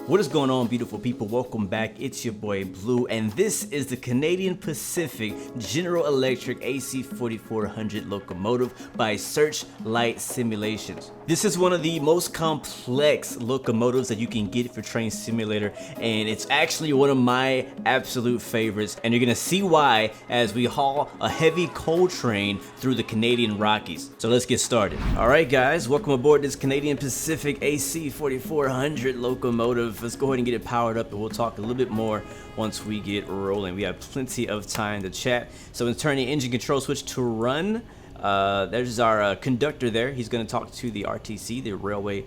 What is going on, beautiful people? Welcome back. It's your boy Blue, and this is the Canadian Pacific General Electric AC4400 locomotive by Searchlight Simulations. This is one of the most complex locomotives that you can get for Train Simulator, and it's actually one of my absolute favorites, and you're gonna see why as we haul a heavy coal train through the Canadian Rockies. So let's get started. All right, guys, welcome aboard this Canadian Pacific AC4400 locomotive. Let's go ahead and get it powered up, and we'll talk a little bit more once we get rolling. We have plenty of time to chat. So let's turn the engine control switch to run. There's our conductor there. He's going to talk to the RTC, the railway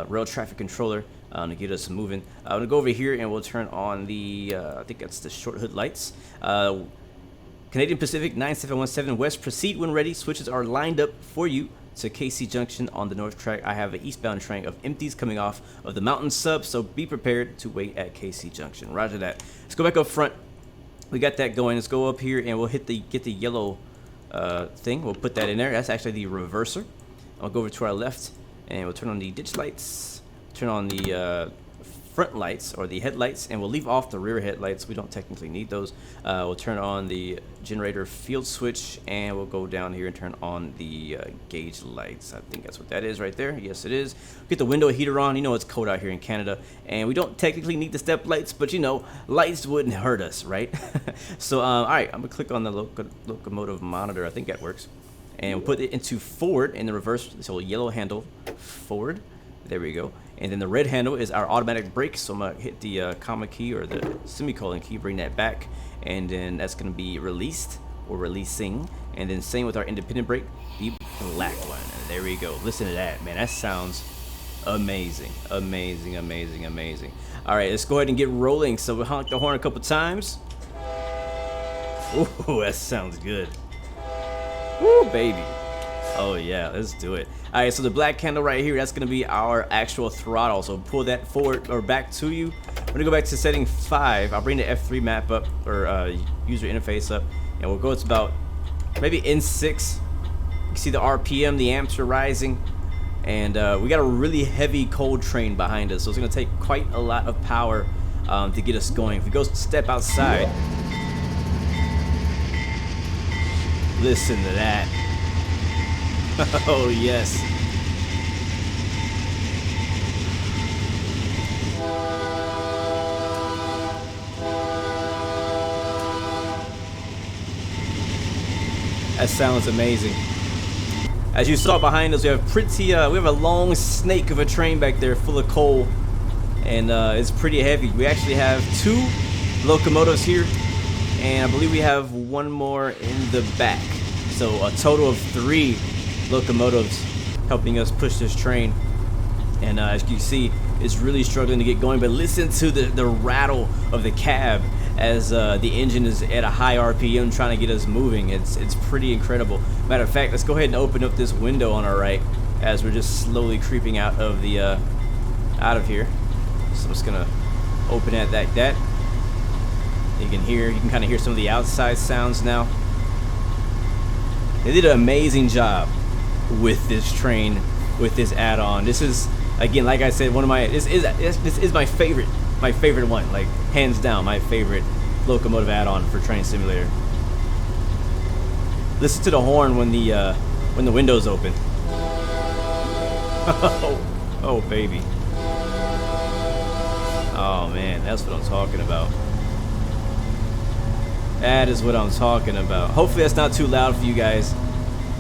rail traffic controller, to get us moving. I'm going to go over here and we'll turn on the, I think that's the short hood lights. Canadian Pacific 9717 West, proceed when ready. Switches are lined up for you to KC Junction on the north track. I have an eastbound train of empties coming off of the mountain sub, so be prepared to wait at KC Junction. Roger that. Let's go back up front. We got that going. Let's go up here and we'll get the yellow thing. We'll put that in there. That's actually the reverser. I'll go over to our left and we'll turn on the ditch lights, turn on the front lights or the headlights, and we'll leave off the rear headlights. We don't technically need those. We'll turn on the generator field switch, and we'll go down here and turn on the gauge lights. I think that's what that is right there. Yes, it is. Get the window heater on. You know it's cold out here in Canada, and we don't technically need the step lights, but you know, lights wouldn't hurt us, right? So all right, I'm gonna click on the locomotive monitor. I think that works, and we'll put it into forward in the reverse. So yellow handle forward. There we go. And then the red handle is our automatic brake. So I'm going to hit the comma key or the semicolon key, bring that back. And then that's going to be released or releasing. And then same with our independent brake, the black one. And there we go. Listen to that, man. That sounds amazing. Amazing, amazing, amazing. All right, let's go ahead and get rolling. So we'll honk the horn a couple times. Ooh, that sounds good. Woo, baby. Oh yeah, let's do it. All right, so the black handle right here, that's gonna be our actual throttle. So pull that forward or back to you. We're gonna go back to setting 5. I'll bring the F3 map up, or user interface up, and we'll go to about maybe N6. You can see the RPM, the amps are rising, and we got a really heavy coal train behind us, so it's gonna take quite a lot of power to get us going. If we go step outside, listen to that. Oh yes. That sounds amazing. As you saw behind us, we have we have a long snake of a train back there full of coal, and it's pretty heavy. We actually have 2 locomotives here, and I believe we have one more in the back. So a total of 3 locomotives helping us push this train, and as you can see, it's really struggling to get going. But listen to the rattle of the cab as the engine is at a high RPM trying to get us moving. It's pretty incredible. Matter of fact, let's go ahead and open up this window on our right as we're just slowly creeping out of the out of here. So I'm just gonna open it like that. You can kind of hear some of the outside sounds now. They did an amazing job with this train, with this add-on. This is, again, like I said, one of my this is my favorite one, like hands down my favorite locomotive add-on for Train Simulator. Listen to the horn when the window's open. Oh baby. Oh man, that's what I'm talking about. That is what I'm talking about. Hopefully that's not too loud for you guys.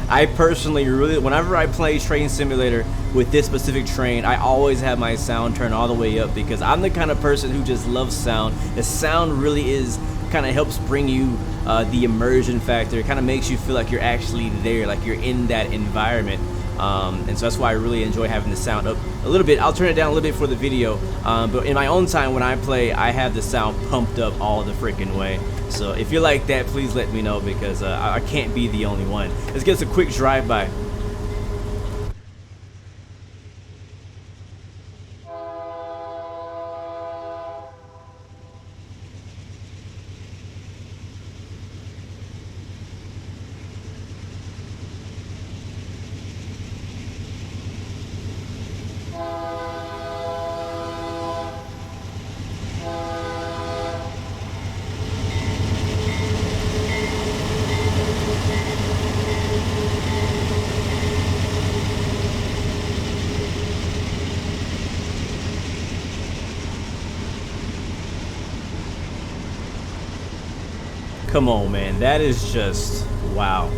I personally really, whenever I play Train Simulator with this specific train, I always have my sound turned all the way up because I'm the kind of person who just loves sound. The sound really is, kind of helps bring you the immersion factor. It kind of makes you feel like you're actually there, like you're in that environment. And so that's why I really enjoy having the sound up a little bit. I'll turn it down a little bit for the video, but in my own time when I play, I have the sound pumped up all the freaking way. So if you're like that, please let me know, because I can't be the only one. Let's get us a quick drive-by. Come on, man. That is just wow.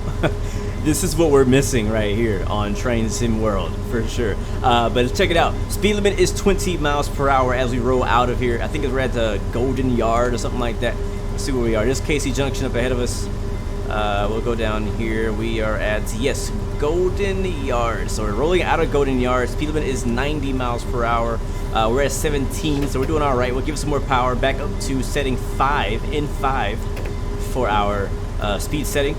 This is what we're missing right here on Train Sim World for sure. But check it out. Speed limit is 20 miles per hour as we roll out of here. I think we're at the Golden Yard or something like that. Let's see where we are. This Casey Junction up ahead of us. We'll go down here. We are at, yes, Golden Yard. So we're rolling out of Golden Yard. Speed limit is 90 miles per hour. We're at 17, so we're doing all right. We'll give it some more power. Back up to setting 5 for our speed setting.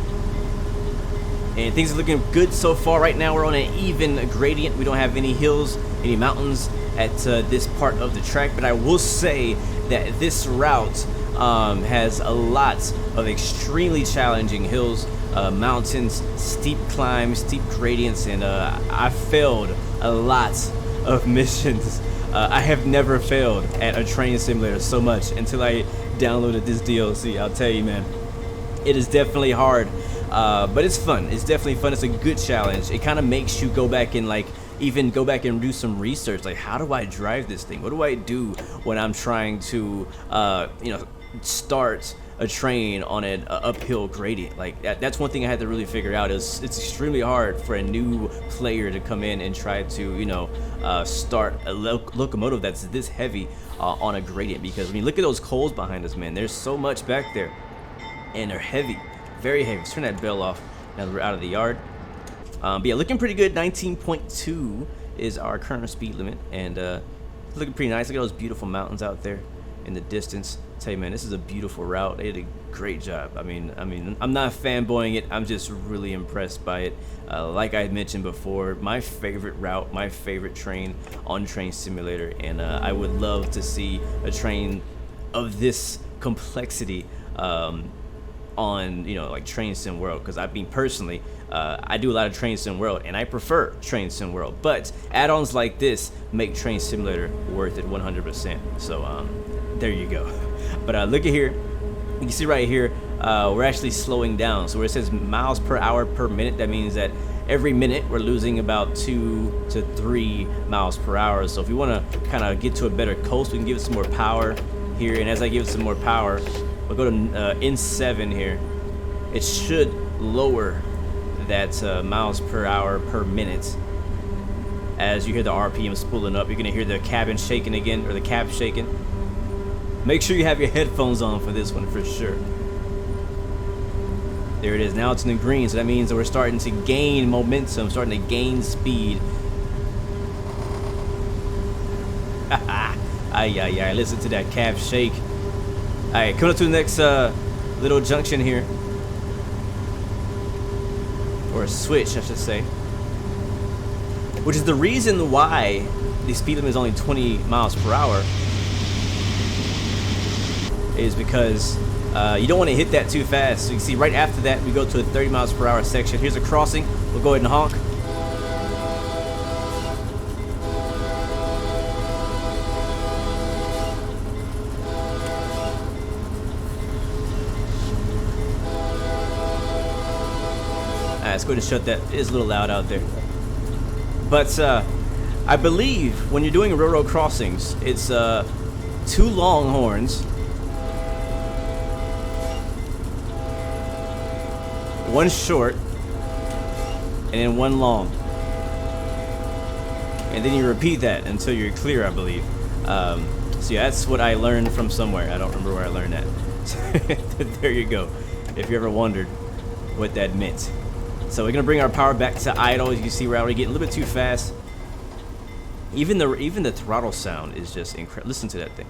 And things are looking good so far. Right now we're on an even gradient. We don't have any hills, any mountains at this part of the track. But I will say that this route has a lot of extremely challenging hills, mountains, steep climbs, steep gradients, and I failed a lot of missions. I have never failed at a train simulator so much until I downloaded this DLC. I'll tell you, man, it is definitely hard, but it's fun. It's definitely fun. It's a good challenge. It kind of makes you go back and even go back and do some research. Like, how do I drive this thing? What do I do when I'm trying to, start a train on an uphill gradient? Like that's one thing I had to really figure out. Is it's extremely hard for a new player to come in and try to start a locomotive that's this heavy on a gradient, because I mean, look at those coals behind us, man. There's so much back there and they're heavy, very heavy. Let's turn that bell off now that we're out of the yard. But yeah, looking pretty good. 19.2 is our current speed limit, and looking pretty nice. Look at those beautiful mountains out there in the distance. Tell you, man, this is a beautiful route. They did a great job. I mean, I'm not fanboying it. I'm just really impressed by it. Like I mentioned before, my favorite route, my favorite train on Train Simulator, and I would love to see a train of this complexity on like Train Sim World, because I mean, personally, I do a lot of Train Sim World and I prefer Train Sim World, but add-ons like this make Train Simulator worth it 100%. So there you go. But look at here. You can see right here, we're actually slowing down. So where it says miles per hour per minute, that means that every minute we're losing about 2 to 3 miles per hour. So if we want to kind of get to a better coast, we can give it some more power here. And as I give it some more power, we'll go to N7 here. It should lower that miles per hour per minute. As you hear the RPM spooling up, you're gonna hear the cabin shaking again, or the cab shaking. Make sure you have your headphones on for this one for sure. There it is. Now it's in the green, so that means that we're starting to gain momentum, starting to gain speed. Ay, listen to that cab shake. Alright, coming up to the next little junction here. Or a switch, I should say. Which is the reason why the speed limit is only 20 miles per hour. Is because you don't want to hit that too fast. So you can see right after that we go to a 30 miles per hour section. Here's a crossing. We'll go ahead and honk. Alright, let's go ahead and shut that. It is a little loud out there. But I believe when you're doing railroad crossings, it's 2 long horns, 1 short, and then 1 long. And then you repeat that until you're clear, I believe. So yeah, that's what I learned from somewhere. I don't remember where I learned that. There you go, if you ever wondered what that meant. So we're gonna bring our power back to idle. As you can see, we're already getting a little bit too fast. Even the throttle sound is just incredible. Listen to that thing.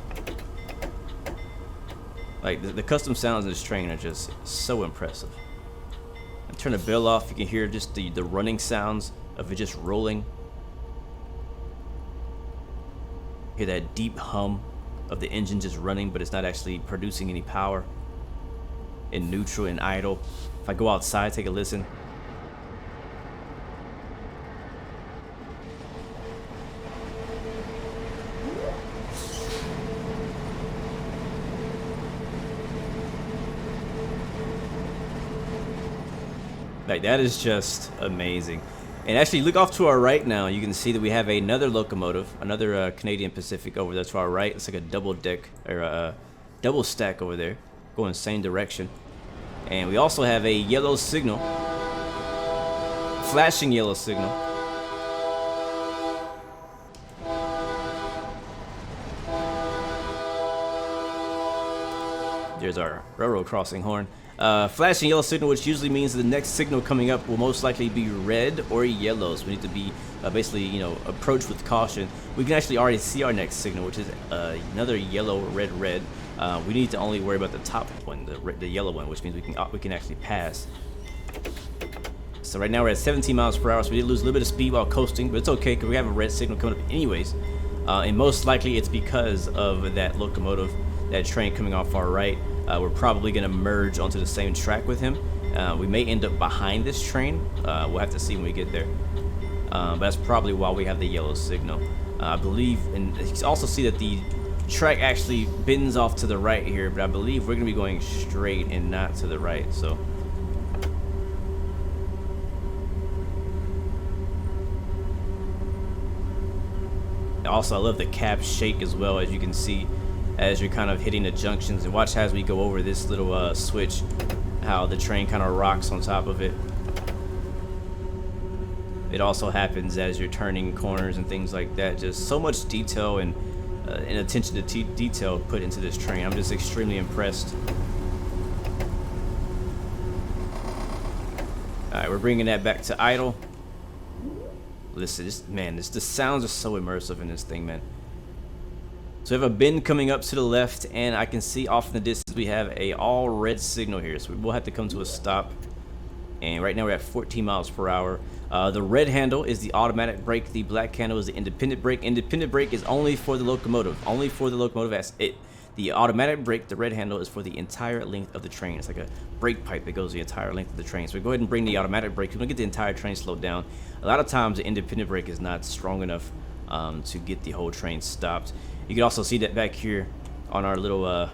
Like the custom sounds in this train are just so impressive. And turn the bell off. You can hear just the running sounds of it just rolling. Hear that deep hum of the engine just running, but it's not actually producing any power. In neutral and idle. If I go outside, take a listen. Like, that is just amazing. And actually, look off to our right now. You can see that we have another locomotive, another Canadian Pacific over there to our right. It's like a double deck, or a double stack over there, going the same direction. And we also have a yellow signal, flashing yellow signal. There's our railroad crossing horn. Flashing yellow signal, which usually means the next signal coming up will most likely be red or yellow. So we need to be basically, you know, approach with caution. We can actually already see our next signal, which is another yellow, red, red. We need to only worry about the top one, the yellow one, which means we can actually pass. So right now we're at 17 miles per hour, so we did lose a little bit of speed while coasting, but it's okay because we have a red signal coming up anyways. And most likely it's because of that locomotive, that train coming off our right. We're probably going to merge onto the same track with him. We may end up behind this train. We'll have to see when we get there. But that's probably why we have the yellow signal. I believe, and you can also see that the track actually bends off to the right here, but I believe we're going to be going straight and not to the right. So also, I love the cab shake as well, as you can see, as you're kind of hitting the junctions. And watch as we go over this little switch, how the train kind of rocks on top of it. It also happens as you're turning corners and things like that. Just so much detail and attention to detail put into this train. I'm just extremely impressed. All right, we're bringing that back to idle. Listen, the sounds are so immersive in this thing, man. So we have a bend coming up to the left, and I can see off in the distance we have a all red signal here. So we will have to come to a stop. And right now we're at 14 miles per hour. The red handle is the automatic brake. The black handle is the independent brake. Independent brake is only for the locomotive. Only for the locomotive. As the automatic brake, the red handle, is for the entire length of the train. It's like a brake pipe that goes the entire length of the train. So we go ahead and bring the automatic brake. We're going to get the entire train slowed down. A lot of times the independent brake is not strong enough to get the whole train stopped. You can also see that back here on our little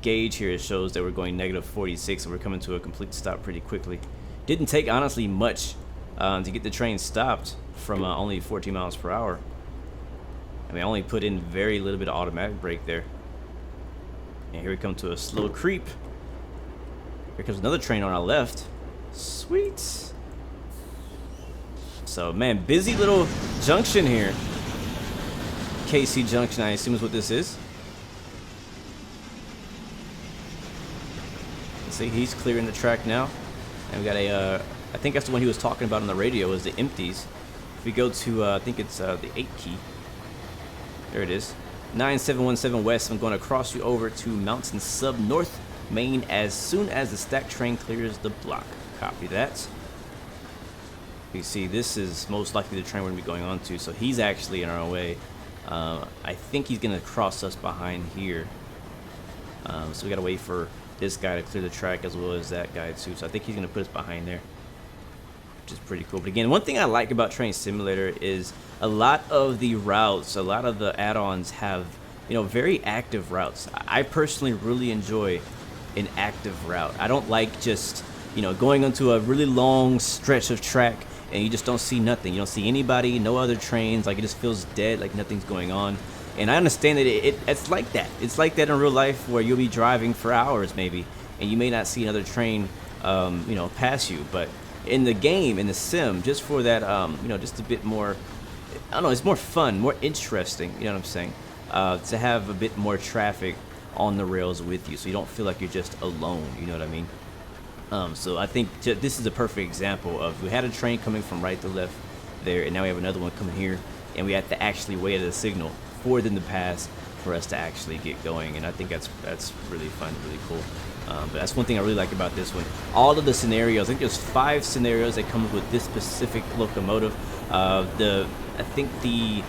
gauge here. It shows that we're going negative 46, and we're coming to a complete stop pretty quickly. Didn't take, honestly, much to get the train stopped from only 14 miles per hour. I mean, I only put in very little bit of automatic brake there. And here we come to a slow creep. Here comes another train on our left. Sweet. So, man, busy little junction here. KC Junction, I assume is what this is. Let's see, he's clearing the track now. And we got a, I think that's the one he was talking about on the radio, is the empties. If we go to, I think it's the 8 key. There it is. 9717 West. I'm going to cross you over to Mountain Sub North Main as soon as the stack train clears the block. Copy that. You see, this is most likely the train we're going to be going on to, so he's actually in our way. I think he's going to cross us behind here. So we got to wait for this guy to clear the track as well as that guy too. So I think he's going to put us behind there, which is pretty cool. But again, one thing I like about Train Simulator is a lot of the routes, a lot of the add-ons have, you know, very active routes. I personally really enjoy an active route. I don't like just, you know, going onto a really long stretch of track and you just don't see nothing. You don't see anybody, no other trains. Like, it just feels dead, like nothing's going on. And I understand that it's like that. It's like that in real life, where you'll be driving for hours maybe, and you may not see another train, you know, pass you. But in the game, in the sim, just for that, you know, just a bit more, I don't know, it's more fun, more interesting. You know what I'm saying? To have a bit more traffic on the rails with you, so you don't feel like you're just alone. You know what I mean? So I think this is a perfect example of, we had a train coming from right to left there, and now we have another one coming here, and we have to actually wait at a signal for them to pass for us to actually get going. And I think that's really fun, really cool. But that's one thing I really like about this one. All of the scenarios, I think there's 5 scenarios that come with this specific locomotive. I think the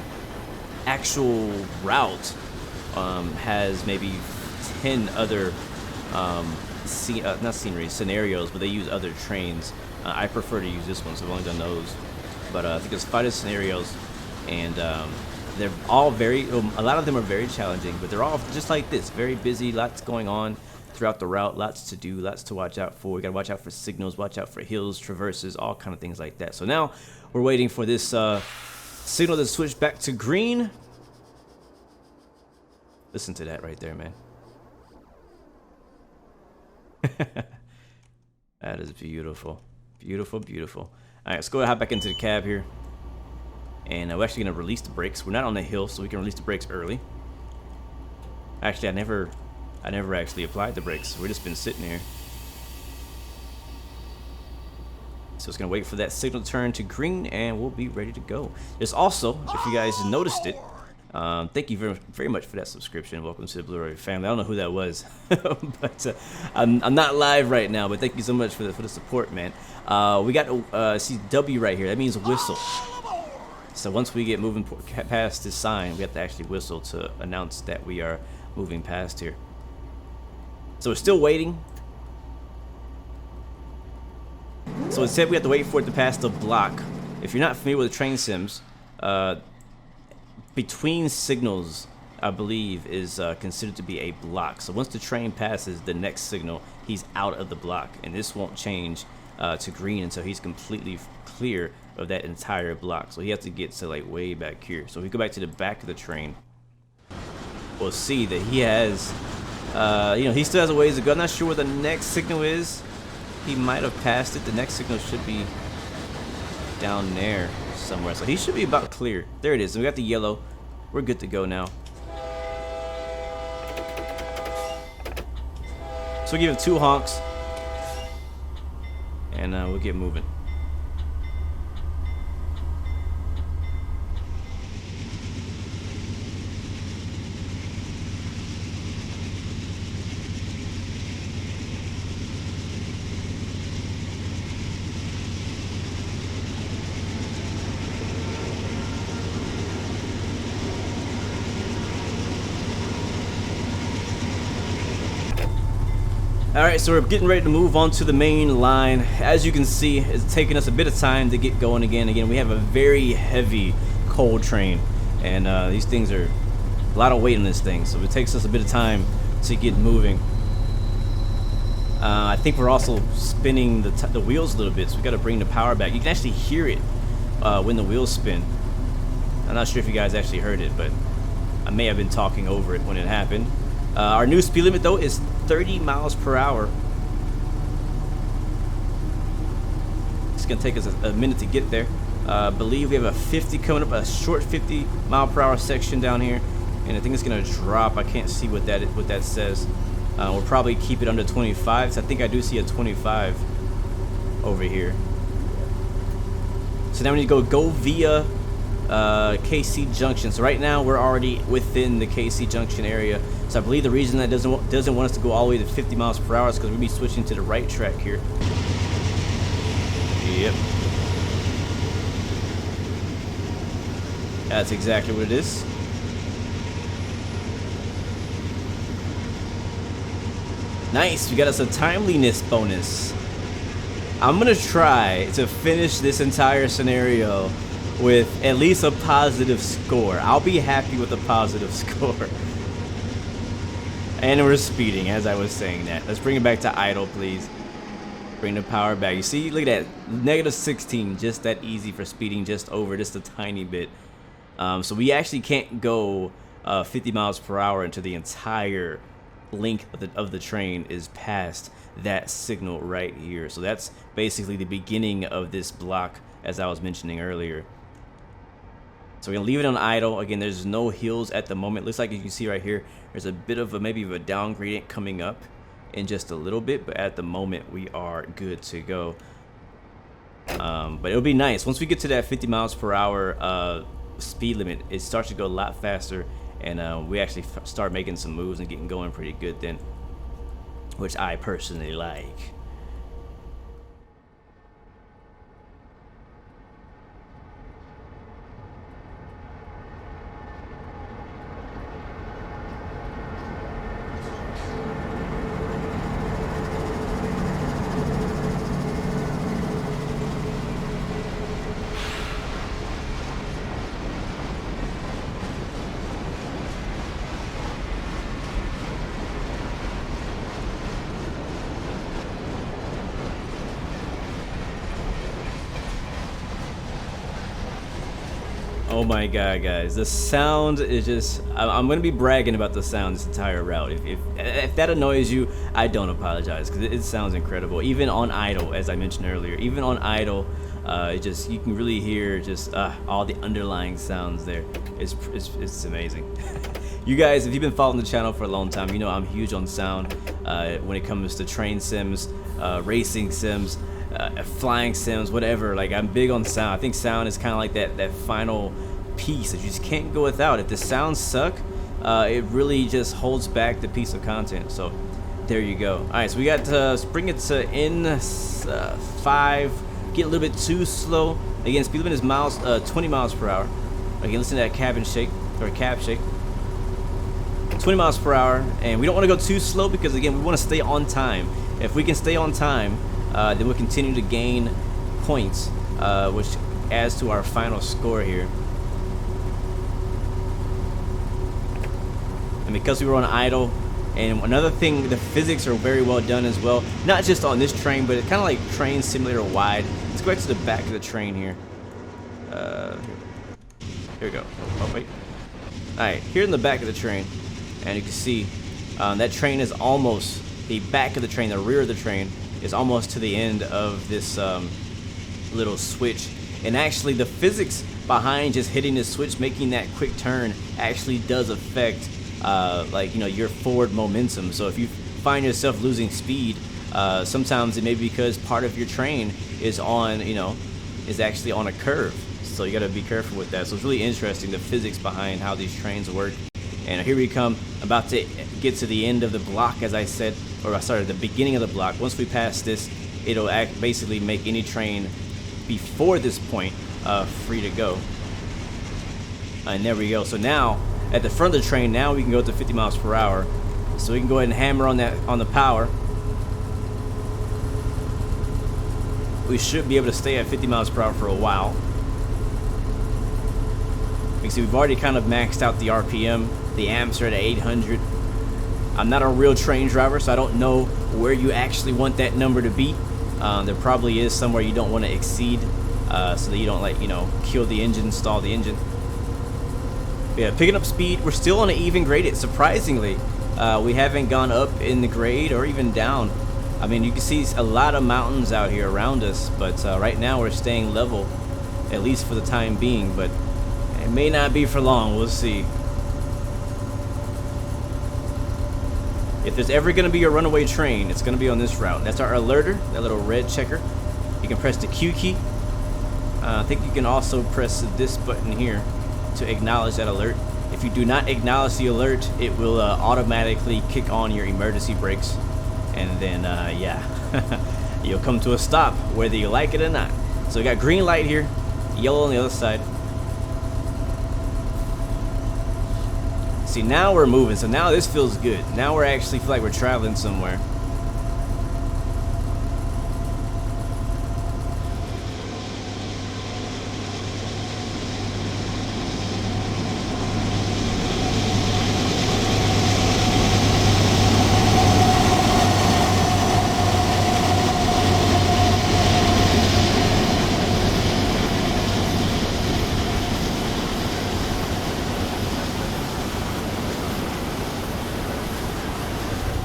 actual route has maybe 10 other not scenarios, but they use other trains. I prefer to use this one, so I've only done those. But I think there's 5 scenarios, and they're all a lot of them are very challenging, but they're all just like this, very busy, lots going on throughout the route, lots to do, lots to watch out for. We gotta watch out for signals, watch out for hills, traverses, all kind of things like that. So now we're waiting for this signal to switch back to green. Listen to that right there, man. That is beautiful. Beautiful, beautiful. All right, let's go ahead and hop back into the cab here. And we're actually going to release the brakes. We're not on the hill, so we can release the brakes early. Actually, I never actually applied the brakes. We've just been sitting here. So it's going to wait for that signal to turn to green, and we'll be ready to go. There's also, if you guys noticed it, thank you very, very much for that subscription. Welcome to the Blu-ray family. I don't know who that was, but I'm not live right now. But thank you so much for the support, man. We got see W right here. That means whistle. So once we get moving past this sign, we have to actually whistle to announce that we are moving past here. So we're still waiting. So it said we have to wait for it to pass the block. If you're not familiar with train sims, between signals, I believe, is considered to be a block. So once the train passes the next signal, he's out of the block, and this won't change to green until he's completely clear of that entire block. So he has to get to like way back here. So if we go back to the back of the train, we'll see that he has, you know, he still has a ways to go. I'm not sure where the next signal is. He might have passed it. The next signal should be down there somewhere. So he should be about clear. There it is. We got the yellow. We're good to go now. So we give him 2 honks. And we'll get moving. Alright, so we're getting ready to move on to the main line. As you can see, it's taking us a bit of time to get going again. Again, we have a very heavy coal train, and these things are a lot of weight on this thing, so it takes us a bit of time to get moving. I think we're also spinning the wheels a little bit, so we got to bring the power back. You can actually hear it when the wheels spin. I'm not sure if you guys actually heard it, but I may have been talking over it when it happened. Our new speed limit though is 30 miles per hour. It's gonna take us a minute to get there. I believe we have a 50 coming up, a short 50 mile per hour section down here, and I think it's gonna drop. I can't see what that says. We'll probably keep it under 25. So I think I do see a 25 over here. So now we need to go via KC Junction. So right now we're already within the KC Junction area. So I believe the reason that doesn't want us to go all the way to 50 miles per hour is because we'll be switching to the right track here. Yep. That's exactly what it is. Nice, we got us a timeliness bonus. I'm gonna try to finish this entire scenario with at least a positive score. I'll be happy with a positive score. And we're speeding, as I was saying that. Let's bring it back to idle, please. Bring the power back. You see, look at that. Negative 16, just that easy for speeding just over, just a tiny bit. So we actually can't go 50 miles per hour until the entire length of the train is past that signal right here. So that's basically the beginning of this block, as I was mentioning earlier. So we're gonna leave it on idle. Again, there's no hills at the moment. Looks like you can see right here, there's a bit of maybe a down gradient coming up in just a little bit, but at the moment we are good to go. But it'll be nice once we get to that 50 miles per hour speed limit. It starts to go a lot faster, and we actually start making some moves and getting going pretty good then, which I personally like. Oh my god, guys, the sound is just, I'm gonna be bragging about the sound this entire route. If that annoys you, I don't apologize, because it sounds incredible. Even on idle, as I mentioned earlier, even on idle, it just, you can really hear just all the underlying sounds there. It's amazing. You guys, if you've been following the channel for a long time, you know I'm huge on sound when it comes to train sims, racing sims, flying sims, whatever. Like, I'm big on sound. I think sound is kind of like that final piece that you just can't go without. If the sounds suck, it really just holds back the piece of content. So there you go. All right, so we got to bring it to N5. Get a little bit too slow. Again, speed limit is 20 miles per hour. Again, listen to that cabin shake, or cab shake. 20 miles per hour, and we don't want to go too slow because, again, we want to stay on time. If we can stay on time, then we'll continue to gain points, which adds to our final score here. And because we were on idle, and another thing, the physics are very well done as well. Not just on this train, but it's kind of like train simulator wide. Let's go back to the back of the train here. Here we go. Oh, wait. All right, here in the back of the train, and you can see that train is almost, the back of the train, the rear of the train, is almost to the end of this little switch. And actually the physics behind just hitting this switch, making that quick turn, actually does affect like, you know, your forward momentum. So if you find yourself losing speed, sometimes it may be because part of your train is on, you know, is actually on a curve. So you got to be careful with that. So it's really interesting, the physics behind how these trains work. And here we come, about to get to the end of the block, as I said, or sorry, the beginning of the block. Once we pass this, it'll basically make any train before this point free to go. And there we go. So now, at the front of the train, now we can go to 50 miles per hour. So we can go ahead and hammer on that, on the power. We should be able to stay at 50 miles per hour for a while. You can see we've already kind of maxed out the RPM. The amps are at 800. I'm not a real train driver, so I don't know where you actually want that number to be. There probably is somewhere you don't want to exceed, so that you don't, like, you know, kill the engine, stall the engine. But yeah, picking up speed. We're still on an even grade. Surprisingly, we haven't gone up in the grade or even down. I mean, you can see a lot of mountains out here around us, but right now we're staying level, at least for the time being. But it may not be for long. We'll see. If there's ever going to be a runaway train, it's going to be on this route. That's our alerter, that little red checker. You can press the Q key. I think you can also press this button here to acknowledge that alert. If you do not acknowledge the alert, it will automatically kick on your emergency brakes. And then, yeah, you'll come to a stop, whether you like it or not. So we got green light here, yellow on the other side. See, now we're moving, so now this feels good. Now we're actually feel like we're traveling somewhere.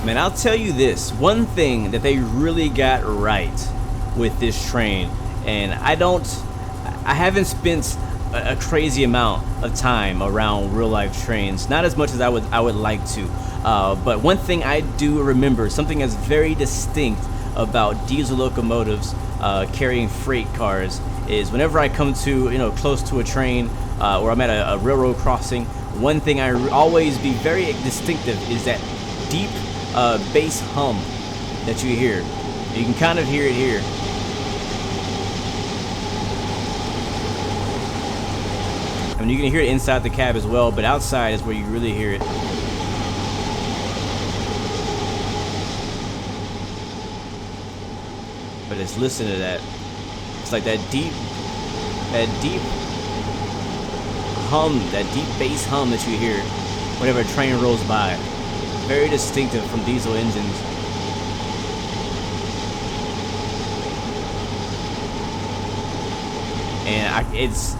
Man, I'll tell you this, one thing that they really got right with this train, and I haven't spent a crazy amount of time around real life trains, not as much as I would like to, but one thing I do remember, something that's very distinct about diesel locomotives carrying freight cars, is whenever I come to, you know, close to a train or I'm at a railroad crossing, one thing I always be very distinctive is that deep bass hum that you hear. You can kind of hear it here. I mean, you can hear it inside the cab as well, but outside is where you really hear it. But just listen to that. It's like that deep hum, that deep bass hum that you hear whenever a train rolls by. Very distinctive from diesel engines. And it's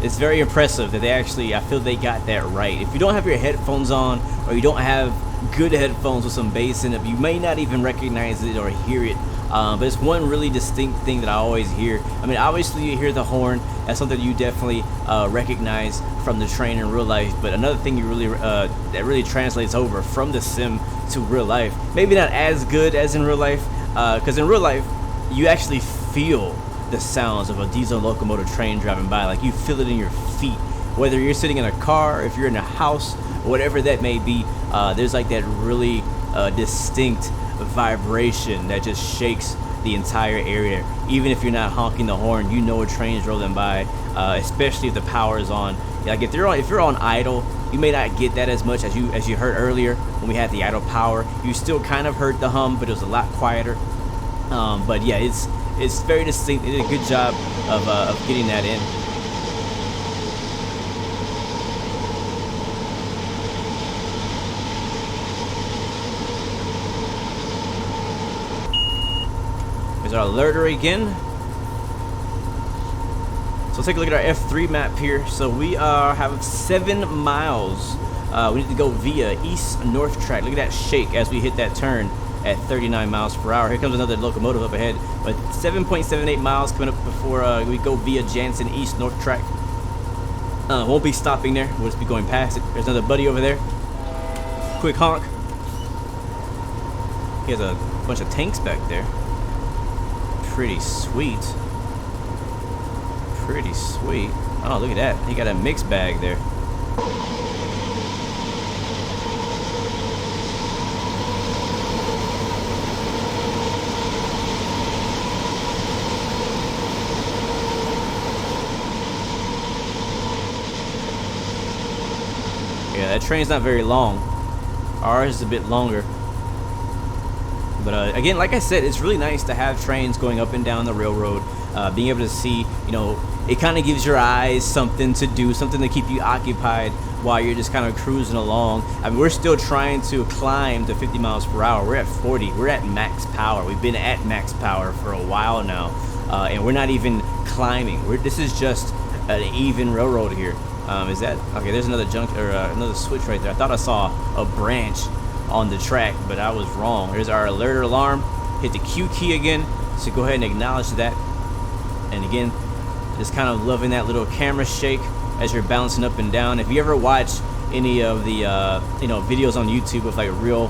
it's very impressive that they actually, I feel they got that right. If you don't have your headphones on, or you don't have good headphones with some bass in it, you may not even recognize it or hear it. But it's one really distinct thing that I always hear. I mean, obviously you hear the horn. That's something you definitely recognize from the train in real life. But another thing you really that really translates over from the sim to real life. Maybe not as good as in real life, because in real life you actually feel the sounds of a diesel locomotive train driving by. Like, you feel it in your feet, whether you're sitting in a car, if you're in a house, whatever that may be. There's like that really distinct vibration that just shakes the entire area. Even if you're not honking the horn, you know a train's rolling by, especially if the power is on. Like, if you're on idle, you may not get that as much as you heard earlier when we had the idle power. You still kind of heard the hum, but it was a lot quieter. But yeah, it's very distinct. They did a good job of getting that in. There's our alerter again. So take a look at our F3 map here. So we have 7 miles. We need to go via east-north track. Look at that shake as we hit that turn at 39 miles per hour. Here comes another locomotive up ahead. But 7.78 miles coming up before we go via Jansen east-north track. Won't be stopping there. We'll just be going past it. There's another buddy over there. Quick honk. He has a bunch of tanks back there. Pretty sweet. Pretty sweet. Oh, look at that. He got a mixed bag there. Yeah, that train's not very long. Ours is a bit longer. But again, like I said, it's really nice to have trains going up and down the railroad, being able to see, you know, it kind of gives your eyes something to do, something to keep you occupied while you're just kind of cruising along. I mean, we're still trying to climb to 50 miles per hour. We're at 40. We're at max power. We've been at max power for a while now, and we're not even climbing. This is just an even railroad here. Is that okay? There's another another switch right there. I thought I saw a branch on the track, but I was wrong. Here's our alert alarm. Hit the Q key again, so go ahead and acknowledge that. And again, just kind of loving that little camera shake as you're bouncing up and down. If you ever watch any of the videos on YouTube of like real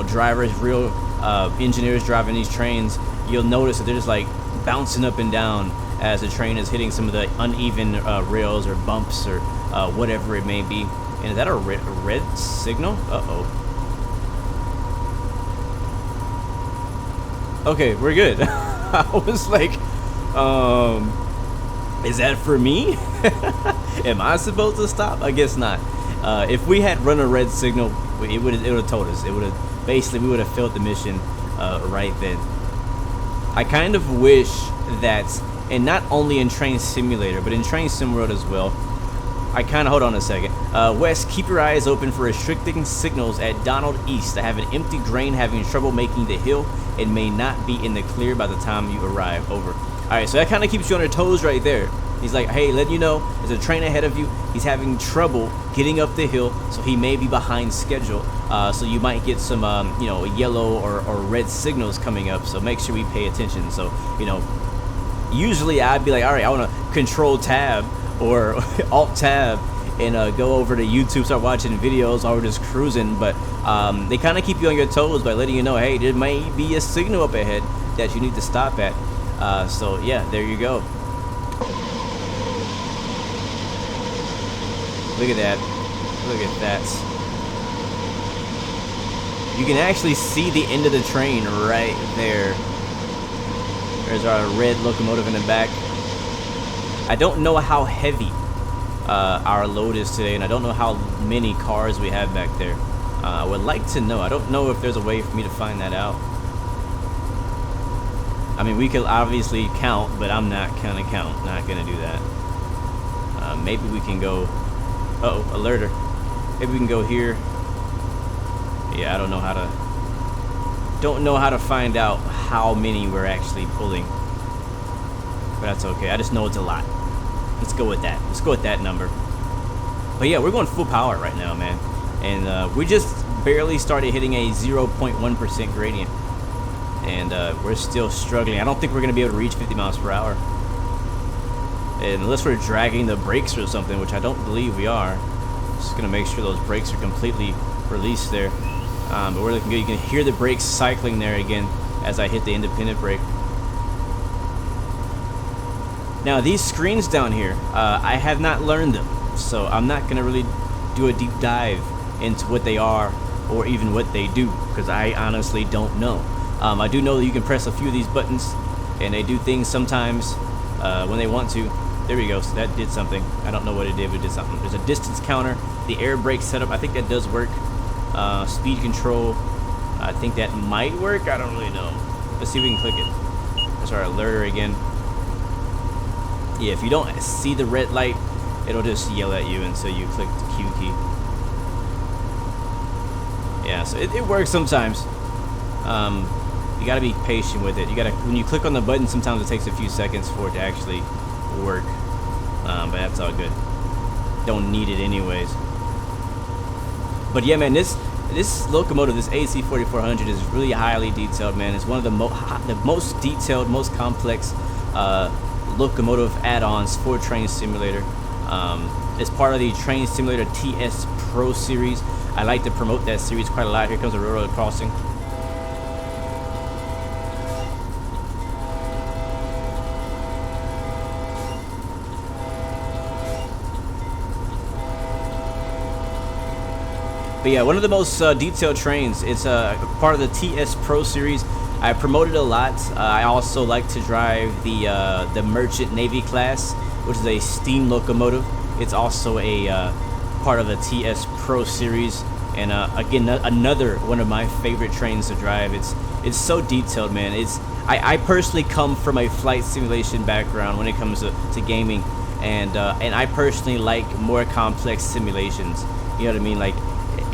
drivers, real engineers driving these trains, you'll notice that they're just like bouncing up and down as the train is hitting some of the uneven rails or bumps or whatever it may be. And is that a red signal? Uh-oh. Okay, we're good. I was like, is that for me? Am I supposed to stop? I guess not. If we had run a red signal, it would have told us. It would have basically, we would have failed the mission right then. I kind of wish that, and not only in Train Simulator, but in Train Sim World as well. Hold on a second. West, keep your eyes open for restricting signals at Donald East. I have an empty grain having trouble making the hill and may not be in the clear by the time you arrive. Over. Alright, so that kind of keeps you on your toes right there. He's like, hey, letting you know, there's a train ahead of you. He's having trouble getting up the hill, so he may be behind schedule. So you might get some, yellow or red signals coming up. So make sure we pay attention. So, usually I'd be like, all right, I want to control tab or alt tab and go over to YouTube, start watching videos while we're just cruising. But they kind of keep you on your toes by letting you know, hey, there may be a signal up ahead that you need to stop at. So yeah, there you go. Look at that. Look at that. You can actually see the end of the train right there. There's our red locomotive in the back. I don't know how heavy our load is today, and I don't know how many cars we have back there. I would like to know. I don't know if there's a way for me to find that out. I mean, we could obviously count, but I'm not gonna count. Not gonna do that. Maybe we can go. Uh-oh, alerter. Maybe we can go here. Yeah, I don't know how to. Don't know how to find out how many we're actually pulling. But that's okay. I just know it's a lot. Let's go with that. Let's go with that number. But yeah, we're going full power right now, man. And we just barely started hitting a 0.1% gradient. And we're still struggling. I don't think we're going to be able to reach 50 miles per hour. And unless we're dragging the brakes or something, which I don't believe we are. Just going to make sure those brakes are completely released there. But we're looking good. You can hear the brakes cycling there again as I hit the independent brake. Now these screens down here, I have not learned them. So I'm not going to really do a deep dive into what they are or even what they do, because I honestly don't know. I do know that you can press a few of these buttons and they do things sometimes when they want to. There we go, so that did something. I don't know what it did, but it did something. There's a distance counter, the air brake setup, I think that does work. Speed control, I think that might work, I don't really know. Let's see if we can click it. That's our alerter again. Yeah, if you don't see the red light, it'll just yell at you until you click the Q key. Yeah, so it works sometimes. You gotta be patient with it. You gotta, when you click on the button, sometimes it takes a few seconds for it to actually work. But that's all good. Don't need it anyways. But yeah, man, this locomotive, this AC4400, is really highly detailed, man. It's one of the most detailed, most complex locomotive add-ons for Train Simulator. It's part of the Train Simulator TS Pro series. I like to promote that series quite a lot. Here comes a railroad crossing. But yeah, one of the most detailed trains. It's part of the TS Pro series. I promote it a lot. I also like to drive the Merchant Navy class, which is a steam locomotive. It's also a part of the TS Pro series, and again, another one of my favorite trains to drive. It's so detailed, man. I personally come from a flight simulation background when it comes to gaming, and I personally like more complex simulations. You know what I mean? Like,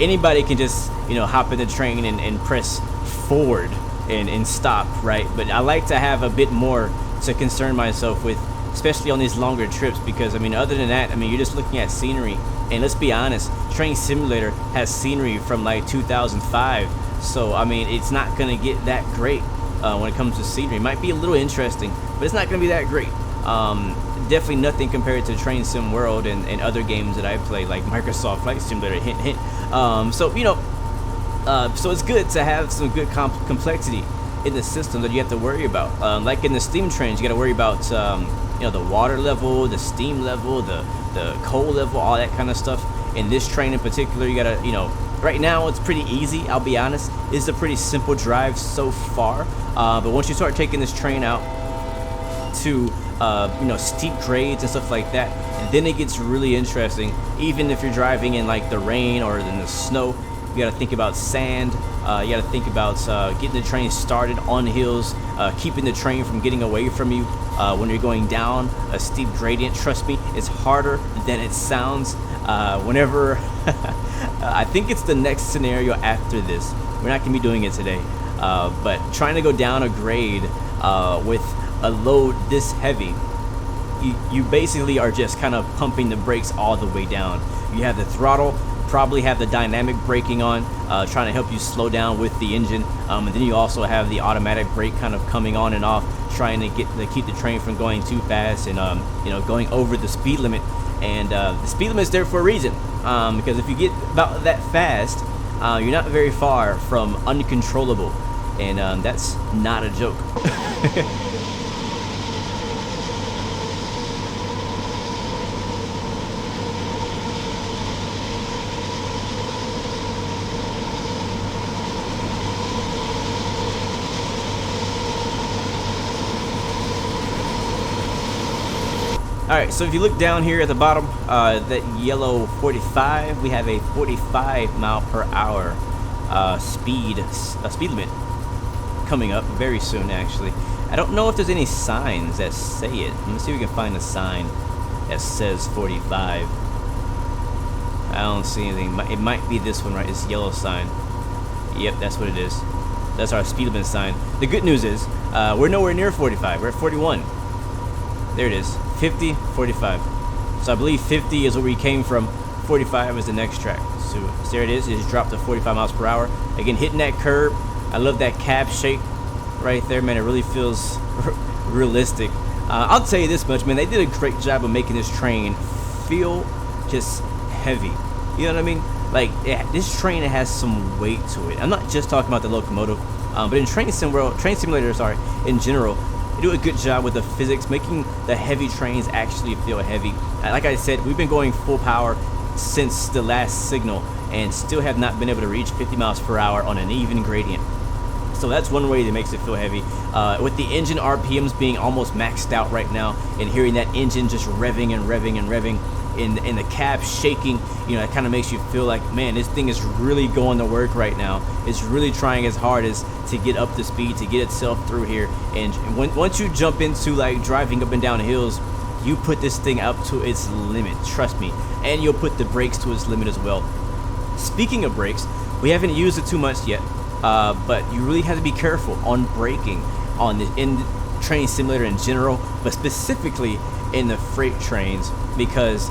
anybody can just, you know, hop in the train and press forward and stop, right? But I like to have a bit more to concern myself with, especially on these longer trips, because I mean, other than that, I mean, you're just looking at scenery. And let's be honest, Train Simulator has scenery from like 2005, so I mean, it's not gonna get that great when it comes to scenery. It might be a little interesting, but it's not gonna be that great. Definitely nothing compared to Train Sim World and other games that I play, like Microsoft Flight Simulator, hint hint. So you know, so it's good to have some good complexity in the system that you have to worry about. Like in the steam trains, you got to worry about you know, the water level, the steam level, the coal level, all that kind of stuff. In this train in particular, you gotta, you know, right now it's pretty easy, I'll be honest. It's a pretty simple drive so far, but once you start taking this train out to you know, steep grades and stuff like that, then it gets really interesting. Even if you're driving in like the rain or in the snow, you got to think about sand. You got to think about getting the train started on hills, keeping the train from getting away from you when you're going down a steep gradient. Trust me, it's harder than it sounds. Whenever I think it's the next scenario after this, we're not gonna be doing it today, but trying to go down a grade with a load this heavy, you basically are just kind of pumping the brakes all the way down. You have the throttle, probably have the dynamic braking on, trying to help you slow down with the engine, and then you also have the automatic brake kind of coming on and off, trying to keep the train from going too fast and you know, going over the speed limit. And the speed limit is there for a reason, because if you get about that fast, you're not very far from uncontrollable, and that's not a joke. Alright, so if you look down here at the bottom, that yellow 45, we have a 45 mile per hour speed limit coming up very soon, actually. I don't know if there's any signs that say it. Let me see if we can find a sign that says 45. I don't see anything. It might be this one, right? This yellow sign. Yep, that's what it is. That's our speed limit sign. The good news is, we're nowhere near 45. We're at 41. There it is. 50, 45. So I believe 50 is where we came from. 45 is the next track. So there it is. It just dropped to 45 miles per hour. Again, hitting that curb. I love that cab shake right there, man. It really feels realistic. I'll tell you this much, man. They did a great job of making this train feel just heavy. You know what I mean? Like, this train has some weight to it. I'm not just talking about the locomotive, but in train simulator, in general, they do a good job with the physics, making the heavy trains actually feel heavy. Like I said, we've been going full power since the last signal and still have not been able to reach 50 miles per hour on an even gradient. So that's one way that makes it feel heavy. With the engine RPMs being almost maxed out right now, and hearing that engine just revving and revving and revving, in the cab shaking, you know, it kind of makes you feel like, man, this thing is really going to work right now. It's really trying as hard as to get up to speed, to get itself through here. And once you jump into like driving up and down hills, you put this thing up to its limit, trust me. And you'll put the brakes to its limit as well. Speaking of brakes, we haven't used it too much yet, but you really have to be careful on braking in train simulator in general, but specifically in the freight trains, because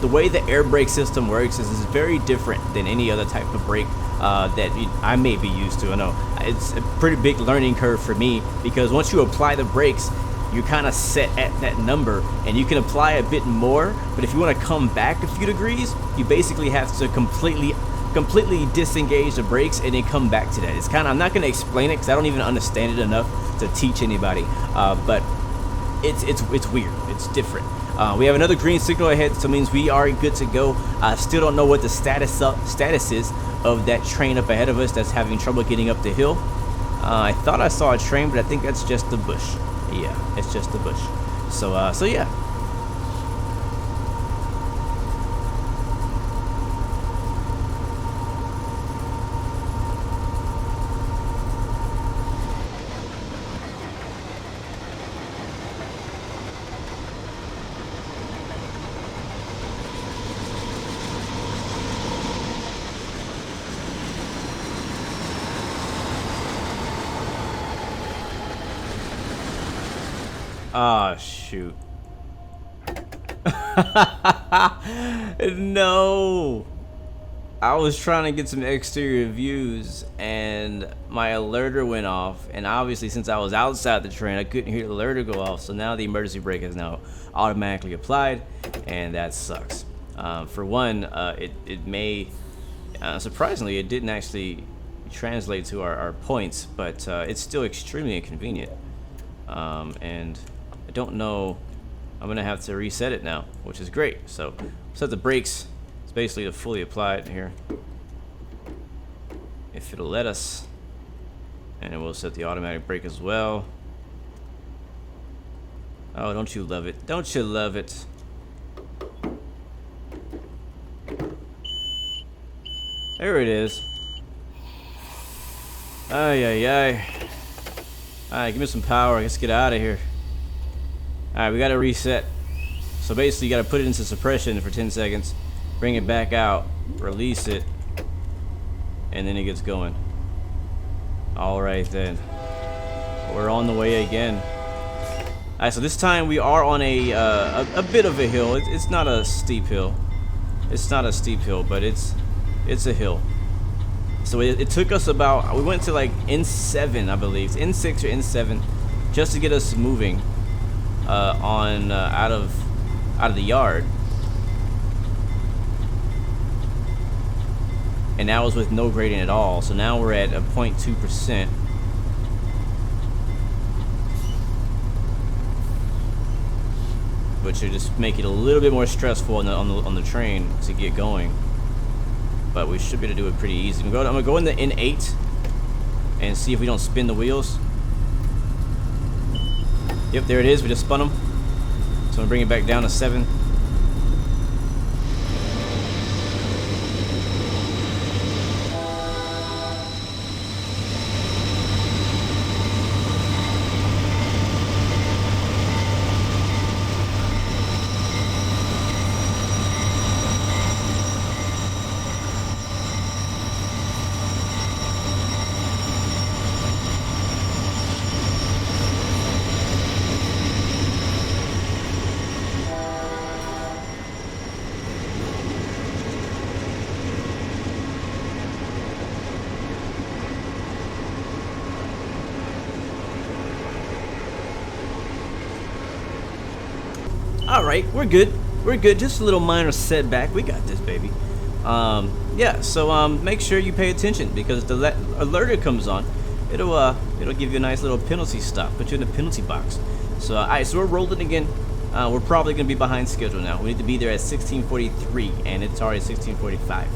the way the air brake system works is very different than any other type of brake that I may be used to. I know it's a pretty big learning curve for me, because once you apply the brakes, you're kind of set at that number, and you can apply a bit more, but if you want to come back a few degrees, you basically have to completely disengage the brakes and then come back to that. It's kind of, I'm not going to explain it because I don't even understand it enough to teach anybody, but it's weird. It's different. We have another green signal ahead, so it means we are good to go. I still don't know what the status is of that train up ahead of us that's having trouble getting up the hill. I thought I saw a train, but I think that's just the bush. Yeah, it's just the bush. So yeah. Ah, shoot. No. I was trying to get some exterior views and my alerter went off, and obviously since I was outside the train I couldn't hear the alerter go off, so now the emergency brake is now automatically applied, and that sucks. For one, it may surprisingly it didn't actually translate to our points, but it's still extremely inconvenient, and I don't know, I'm gonna have to reset it now, which is great. So set the brakes, it's basically to fully apply it here, if it'll let us, and then we'll set the automatic brake as well. Oh, don't you love it? Don't you love it? There it is. Ay, ay, ay. Alright, give me some power. Let's get out of here. Alright, we gotta reset. So basically, you gotta put it into suppression for 10 seconds, bring it back out, release it, and then it gets going. Alright then. We're on the way again. Alright, so this time we are on a bit of a hill. It's not a steep hill. It's not a steep hill, but it's a hill. So it took us about, we went to like N7, I believe, N6 or N7, just to get us moving out of the yard. And that was with no gradient at all. So now we're at a 0.2%. Which would just make it a little bit more stressful on the train to get going. But we should be able to do it pretty easy. I'm gonna go in the N8 and see if we don't spin the wheels. Yep, there it is. We just spun them. So I'm gonna bring it back down to 7. all right. We're good. We're good. Just a little minor setback. We got this, baby. Yeah. So make sure you pay attention because the alerter comes on. It'll give you a nice little penalty stop. Put you in the penalty box. So all right. So we're rolling again. We're probably gonna be behind schedule now. We need to be there at 16:43, and it's already 16:45.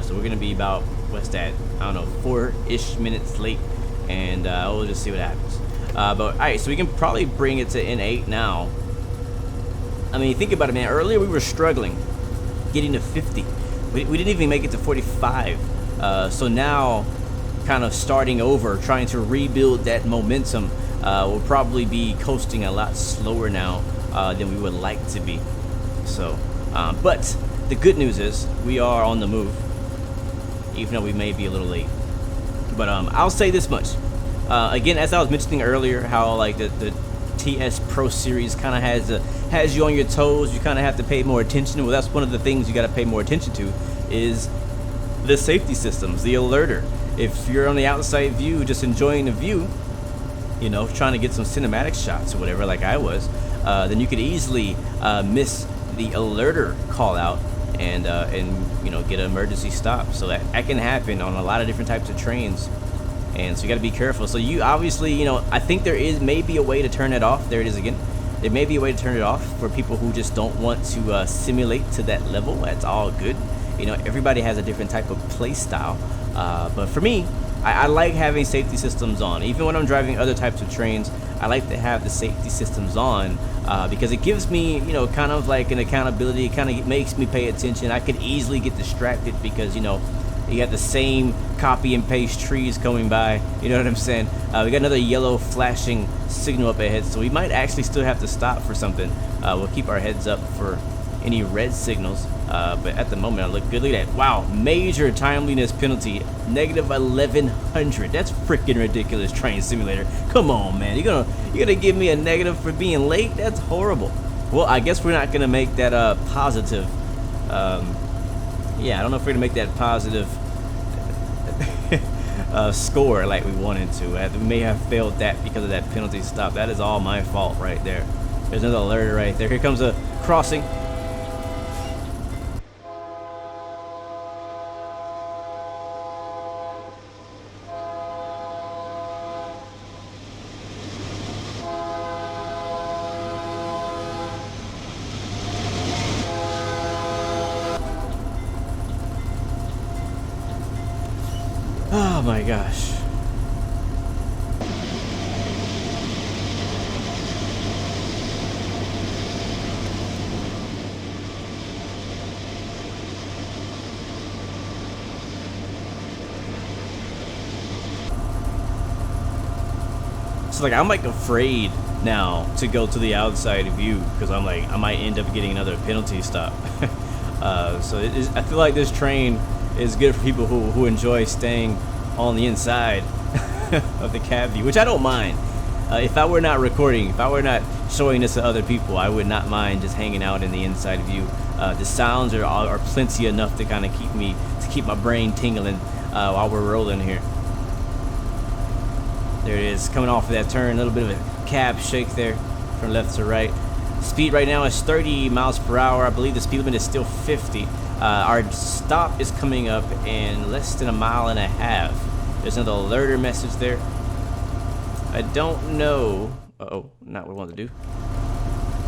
So we're gonna be about, what's that? I don't know, 4-ish minutes late, and we'll just see what happens. But all right, so we can probably bring it to N8 now. I mean, think about it, man. Earlier we were struggling getting to 50. We didn't even make it to 45. So now, kind of starting over, trying to rebuild that momentum. We'll probably be coasting a lot slower now than we would like to be. So, but the good news is we are on the move, even though we may be a little late. But I'll say this much. Again, as I was mentioning earlier, how like the TS Pro Series kind of has you on your toes. You kind of have to pay more attention. Well, that's one of the things you got to pay more attention to is the safety systems, the alerter. If you're on the outside view, just enjoying the view, you know, trying to get some cinematic shots or whatever, like I was, then you could easily miss the alerter call out and you know, get an emergency stop. So that can happen on a lot of different types of trains, and so you got to be careful. So you obviously, you know, I think there is maybe a way to turn it off. There it is again. There may be a way to turn it off for people who just don't want to simulate to that level. That's all good. You know, everybody has a different type of play style, but for me, I like having safety systems on. Even when I'm driving other types of trains, I like to have the safety systems on because it gives me, you know, kind of like an accountability. It kind of makes me pay attention. I could easily get distracted because, you know, you got the same copy and paste trees coming by. You know what I'm saying? We got another yellow flashing signal up ahead, so we might actually still have to stop for something. We'll keep our heads up for any red signals. But at the moment, I look good. Look at that. Wow, major timeliness penalty, negative 1100. That's freaking ridiculous, Train Simulator. Come on, man. You're gonna give me a negative for being late? That's horrible. Well, I guess we're not gonna make that positive. Yeah, I don't know if we're gonna make that positive score like we wanted to. We may have failed that because of that penalty stop. That is all my fault right there. There's another alert right there. Here comes a crossing. Oh my gosh. So like I'm like afraid now to go to the outside view because I'm like I might end up getting another penalty stop. So I feel like this train is good for people who enjoy staying on the inside of the cab view, which I don't mind. If I were not recording, if I were not showing this to other people, I would not mind just hanging out in the inside view. The sounds are plenty enough to kind of keep my brain tingling while we're rolling here. There it is, coming off of that turn, a little bit of a cab shake there from left to right. Speed right now is 30 miles per hour. I believe the speed limit is still 50. Our stop is coming up in less than a mile and a half. There's another alerter message there. I don't know. Uh-oh, not what we want to do.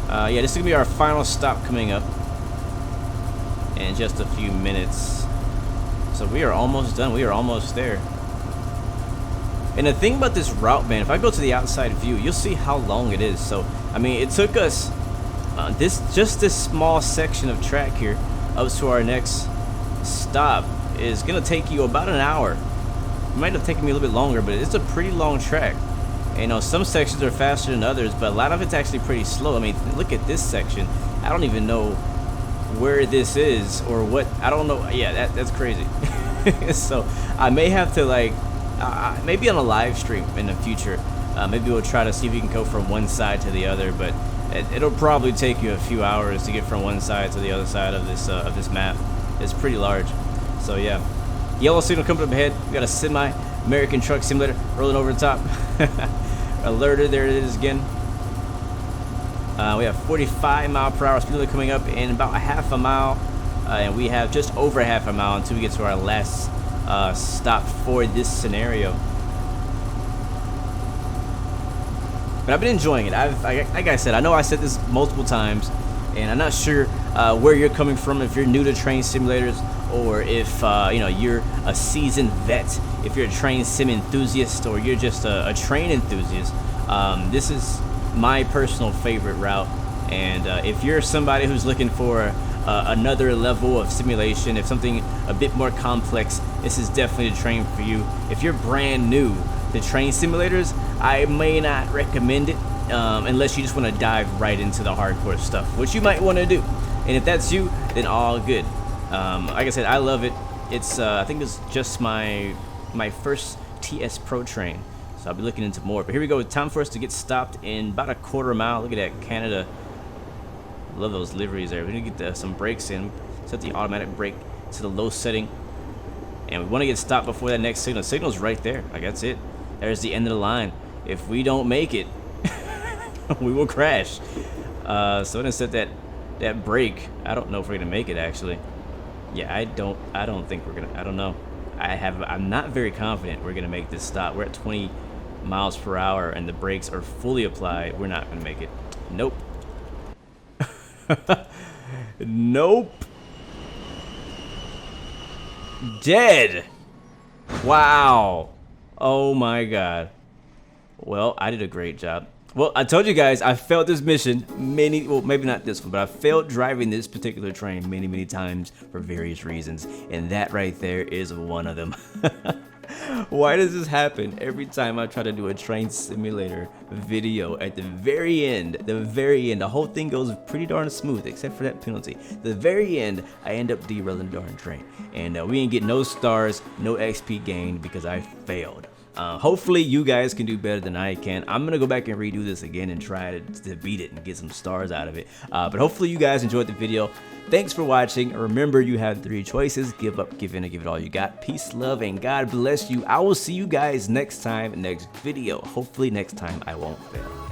Yeah, this is going to be our final stop coming up in just a few minutes. So we are almost done. We are almost there. And the thing about this route, man, if I go to the outside view, you'll see how long it is. So, I mean, it took us just this small section of track here up to our next stop is gonna take you about an hour. It might have taken me a little bit longer, but it's a pretty long track. And, you know, some sections are faster than others, but a lot of it's actually pretty slow. I mean, look at this section. I don't even know where this is or what. I don't know. Yeah, that's crazy. So I may have to like maybe on a live stream in the future. Maybe we'll try to see if we can go from one side to the other, but it'll probably take you a few hours to get from one side to the other side of this map. It's pretty large. So yeah, yellow signal coming up ahead. We got a semi-American truck simulator rolling over the top. Alerted, there it is again. We have 45 mile per hour speed limit coming up in about a half a mile, and we have just over half a mile until we get to our last stop for this scenario. But I've been enjoying it. Like I said, I know I said this multiple times, and I'm not sure where you're coming from, if you're new to train simulators, or if you know, you're a seasoned vet, if you're a train sim enthusiast, or you're just a train enthusiast. This is my personal favorite route, and if you're somebody who's looking for another level of simulation, if something a bit more complex, this is definitely the train for you. If you're brand new to train simulators, I may not recommend it unless you just want to dive right into the hardcore stuff, which you might want to do. And if that's you, then all good. Like I said, I love it. It's I think it's just my first TS Pro train, so I'll be looking into more. But here we go. Time for us to get stopped in about a quarter mile. Look at that, Canada. Love those liveries there. We need to get some brakes in. Set the automatic brake to the low setting, and we want to get stopped before that next signal. The signal's right there. Like, that's it. There's the end of the line. If we don't make it, we will crash. So I'm gonna set that brake. I don't know if we're gonna make it, actually. Yeah, I don't think we're gonna. I don't know. I'm not very confident we're gonna make this stop. We're at 20 miles per hour and the brakes are fully applied. We're not gonna make it. Nope. Nope. Dead. Wow. Oh my god. Well, I did a great job. Well, I told you guys I failed this mission well, maybe not this one, but I failed driving this particular train many times for various reasons, and that right there is one of them. Why does this happen every time I try to do a train simulator video? At the very end, the whole thing goes pretty darn smooth, except for that penalty. The very end, I end up derailing the darn train, and we ain't get no stars, no XP gained because I failed. Hopefully you guys can do better than I can. I'm gonna go back and redo this again and try to beat it and get some stars out of it. But hopefully you guys enjoyed the video. Thanks for watching. Remember, you have 3 choices: give up, give in, or give it all you got. Peace, love, and God bless you. I will see you guys next time, next video. Hopefully next time I won't fail.